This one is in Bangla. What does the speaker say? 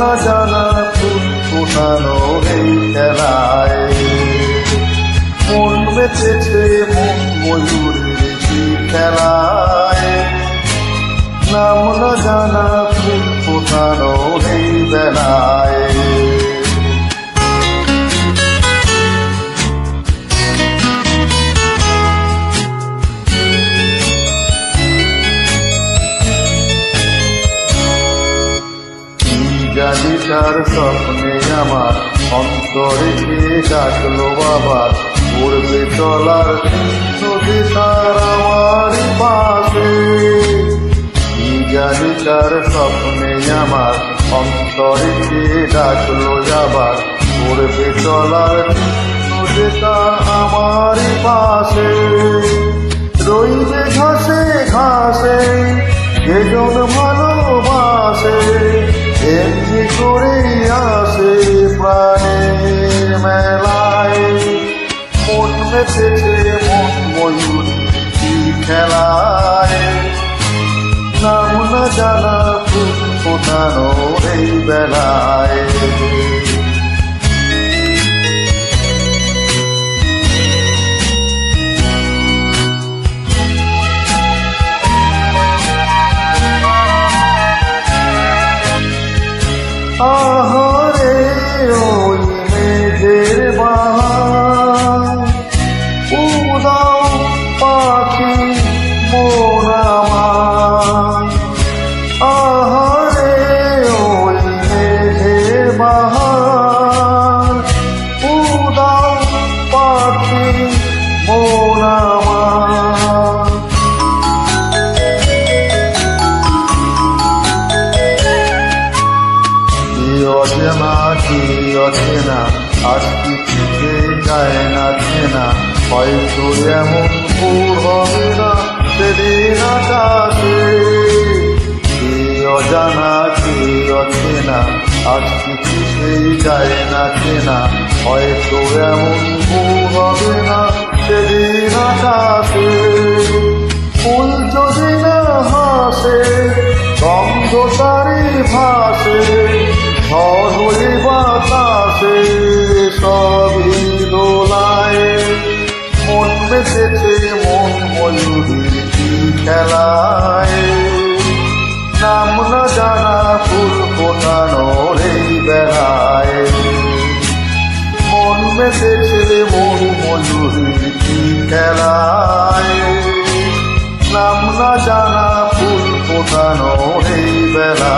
না জানা ফুল ফোটানো এই খেলায়, মন মেতেছে মন ময়ূরের কি খেলায়, নাম না জানা ফুল ফোটানো এই বেলায়। জানি তার স্বপ্নে আমার অন্তরে কে ডাকলো আবার, উড়বে চলার নদী তার আমার পাশে। জানি তার স্বপ্নে আমার অন্তরে কে ডাকলো আবার, উড়বে চলার নদী তার আমার পাশে। রইবে ঘাসে ঘাসে যেজন ভালোবাসে, এমনি করেই আসে প্রাণের মেলায়, মন মেতেছে মন ময়ূর কি খেলায়, নাম না জানা ফুল ফোটানো এই বেলায়। আহারে ওই মেঘের বাহার, উদাও পাখি মন আমার। আহারে ওই মেঘের বাহার, উদাও পাখি মন আমার। অচেনা কি অচেনা আজ কি থেকে যায় না চেনা, হয়তো এমন ভোর হবে না সেদিন আকাশে। কি অজানা কি অচেনা আজ কি থেকে যায় না চেনা, হয়তো এমন ভোর হবে না সেদিন আকাশে। ফুল যদি না হাসে গন্ধ তারি ভাসে, ঝড় বাতাসে সবই দোলায়, মন মেতেছে মন ময়ূরের কি খেলায়, নাম না জানা ফুল ফোটানো এই বেলায়, মন মেতেছে মন ময়ূরের কি খেলায়, নাম না জানা ফুল ফোটানো এই বেলায়।